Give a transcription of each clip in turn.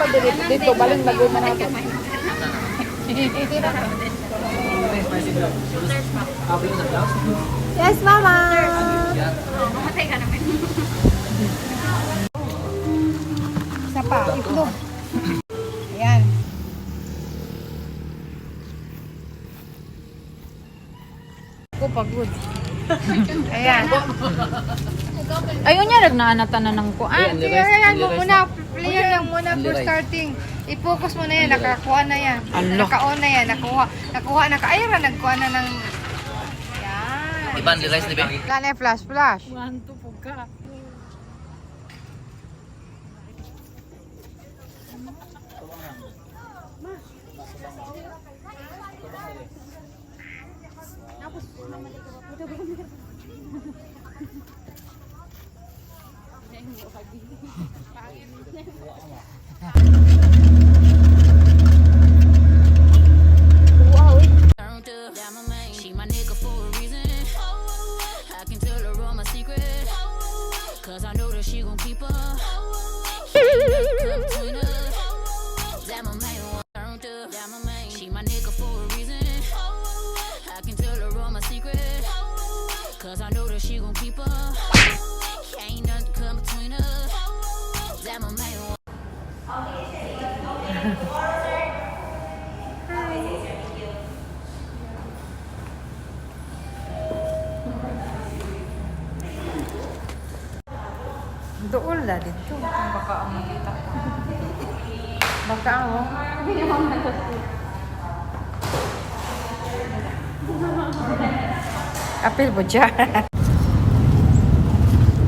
dito, baling lagay man natin. Yes, Mama! Mamatay ka naman. Isa pa, itlog. Ayan. Ako pagod. Ayan. Ayun niya, nagnaanatan na ng kuan. Ayan mo muna. Player lang muna for starting. I-focus mo na yan. Nakakuha na yan. Allah. Naka-on na yan. Nakuha. Naka-ayra. Nagkuha na ng... Yan. Iban, di rice, di ba? Wala na yung flash. Wanto po ka. She my nigga for a reason. I can tell her all my secrets. Cause I know that she gon' keep up. She ain't nothing between us. That my main one turned up. That my main. She my nigga for a reason. I can tell her all my secrets. Cause I know that she gon' keep up. Ain't nothing come between us. That my main one. Doon na dito. Baka ang makita ko. Baka ang apil mo dyan.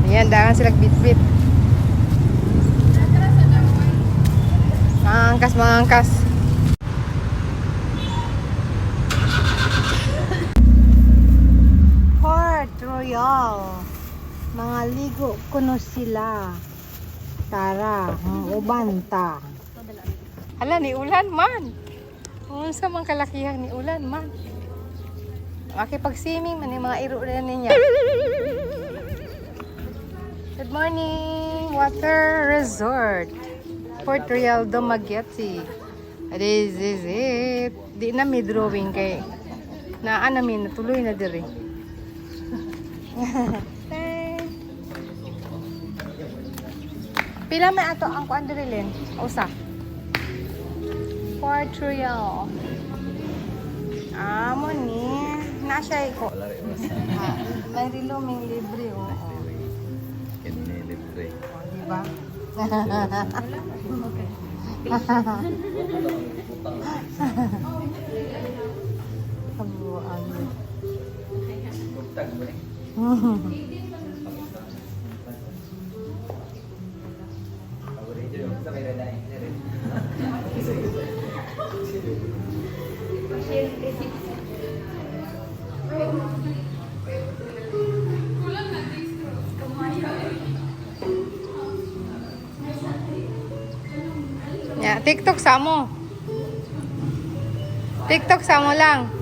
Ayan, dahan sila bit-bit. Mangangkas. Port Royal. Mga ligo kuno sila. Tara, ubanta. Hala, ni ulan man. Unsa man kalakihan ni ulan man. Makipag-swimming man yung mga iro na niya. Good morning, Water Resort. Port Royal Dumaguete. This is it. Di na may drawing kay naan namin, natuloy na diri. Pila may ato ang kuan diri len? Usa. Port Royal. Amo ni na siya ko. May riluming libre o. Kini libre. Di ba? Kabuan. Bugtag mo ni. Yeah, TikTok sa mo. TikTok sa mo lang.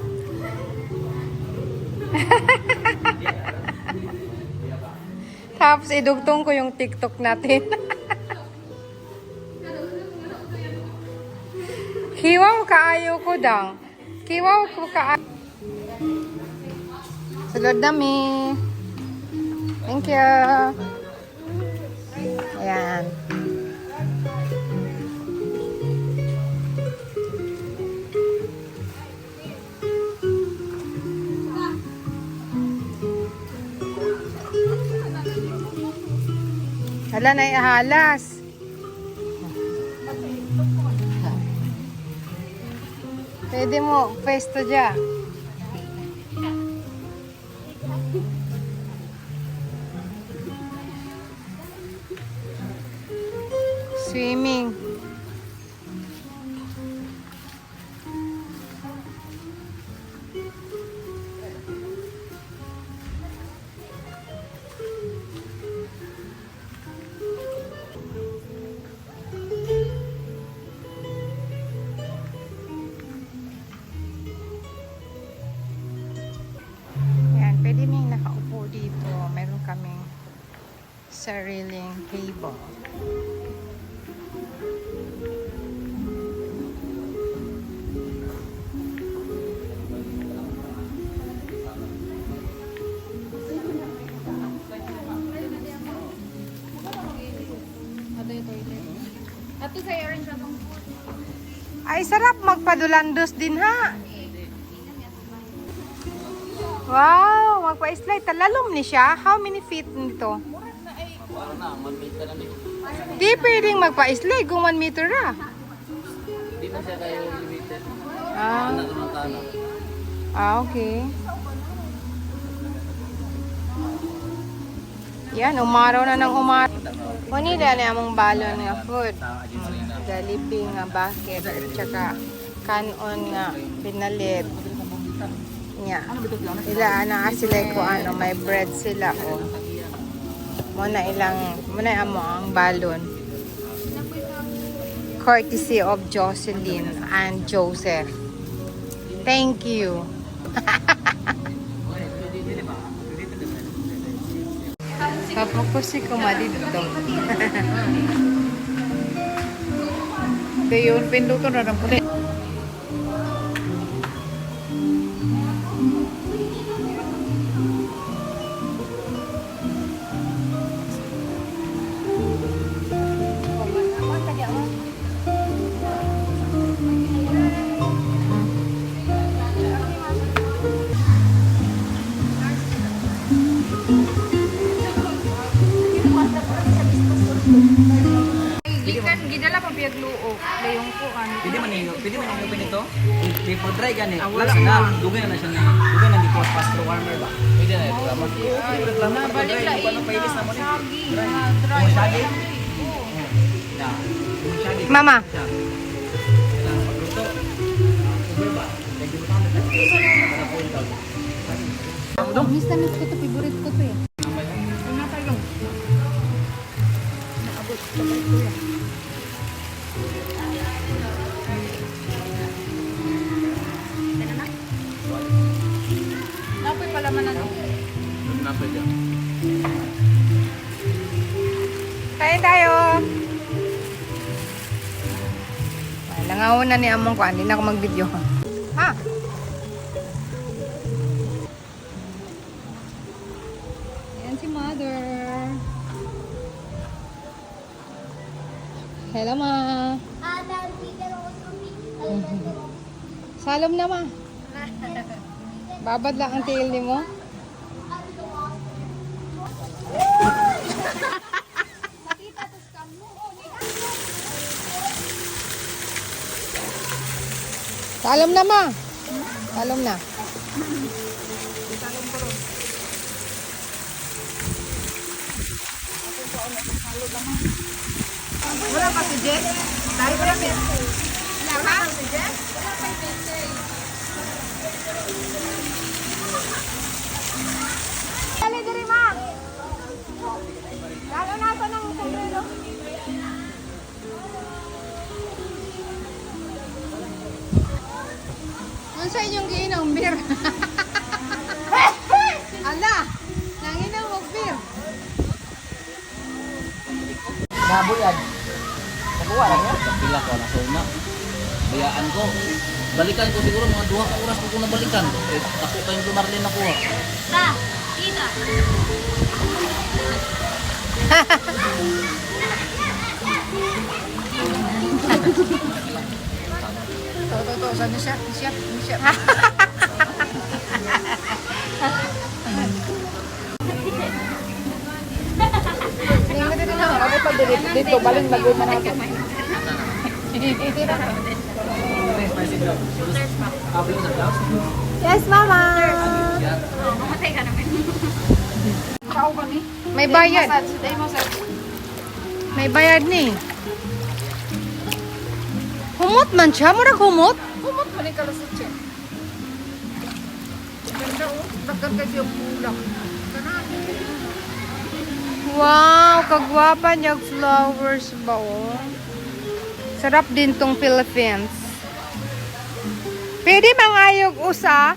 Tapos idugtong ko yung TikTok natin. Hiwaw kaayo ko daw. Hiwaw ko kaayo. Sulod dami. Thank you. Ayan. Hala na ihalas. Pwede mo, pesto dyan. Swimming. Pwede may nakaupo dito. Meron kaming sariling table. Ato sa orange atong Ay, sarap magpadulandos din ha. Wow, magpa-slide. Talalom ni siya. How many feet nito? Para na, 1 meter na din. Di pwedeng magpa-slide kung 1 meter na. Hindi na siya kayo limited. Ah, Ano naman tanong? okay. Yan, umaraw na ng umaraw. Manila na among balon nga food. Jollibee nga bucket, tsaka kanon nga pinalit. Nya. Ila na sila ko ano, may bread sila o. Muna amo ang balon. Courtesy of Jocelyn and Joseph. Thank you. Kapokusi ko madito. Dayon pinduton na ng puti. Gikan gidala pa biyag luo. Dayon ko kan. Pwede man yung open ito? Paper dry gani. Wala na, dugay na siya na. Dugay na dito fast warmer ba? Pwede na ito reklamo. Reklamo na balik na ito. Pailis na mo ni. Dry. Shaggy? Na. Shaggy. Mama. Pagluto. Uber ba? Thank you po. Miss na miss ko to, favorite ko to eh. Napoy pala man ano. Napay dyan. Kain tayo. Langaw na ni among ko, hindi na ako mag-video. Ha? Yan si mother. Hello, ma. Salom na, ma. Babad lang ang tail ni mo. Salom na, ma. Salom na. Wala pa si Jess? Dahil wala pa. Wala pa si Jess? Wala pa si Jess. Dali diri, ma. Lalo na ito ng sombrero. Ano sa inyong giinaw, beer? Ala, nangiнаw mo beer. Nabuyag. Nakuha lang yan. Pagpila ko, nasa una. Bayaan ko. Balikan ko siguro mga 2 oras ko nabalikan. Eh, ako kayong lumarlin ako. Ta, kita. To, sana siya. Ako pag dito, baling bago na nato. Yes, mama. Mamatay ka naman. Kao kami. May bayad. Day massage. May bayad ni. Humot man siya. Murag humot. Kumot mo ni kalusot siya. Ganda oh. Dagdag kasi yung ulam. Wow, kagwapa niya flowers ba oh. Sarap din tong Philippines. Pwede mangayog usa?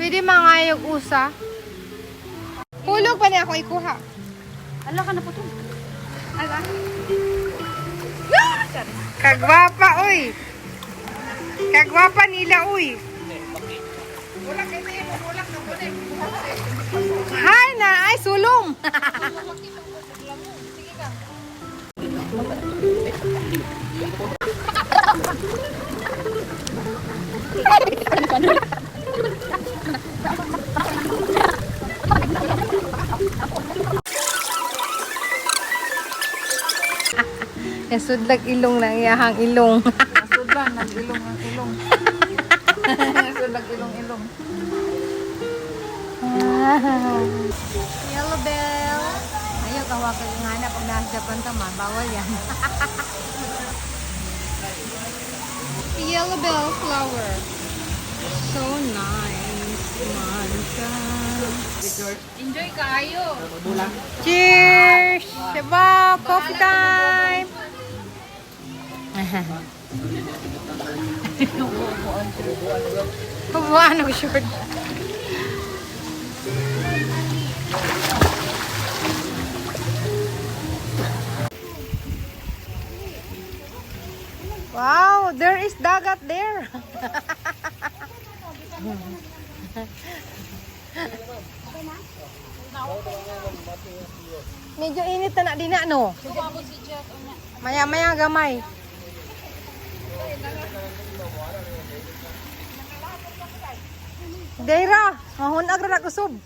Pwede mangayog usa? Hulog pa niya ako ikuha. Ala ka na po to. Ala. Kagwapa uy. Kagwapa nila uy. Wala kayo na yun. Wala ka po din. Hi na ay sulong. Sige ka. Sudlag ilong lang iyahang ilong. Sudlan, nag-ilong ang ilong. Sudag ilong-ilong. Yellow bell. Ayaw kawakan yung hanap pag nasa Japan ka man. Bawal yan. Yellow bell flower. So nice. Monica. Enjoy kayo. Cheers! Diba? Coffee time! Kubuhan ako short. Wow, there is dagat there. Medyo init na din na, no? Maya-maya gamay. Deira, mahunag ra kusog.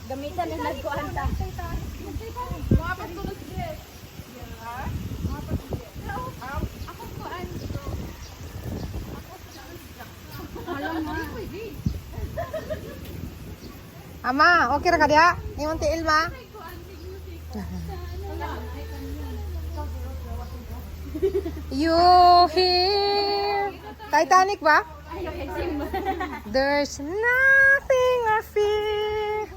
Gamitan na nagkuhan ta. Ama, okay ra ka diha? Ingon ti Ilma. You here? Titanic ba? There's nothing I fear.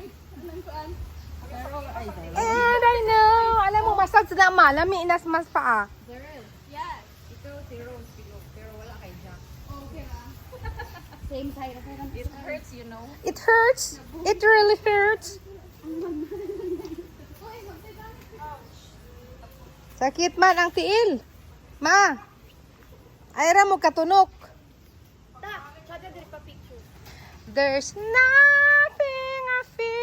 And I know. Alam mo, massage na malami inas mas paa. Same side. It hurts, you know. It hurts. It really hurts. Sakit man ang tiil. Ma, ayra mo katunok. There's nothing I feel.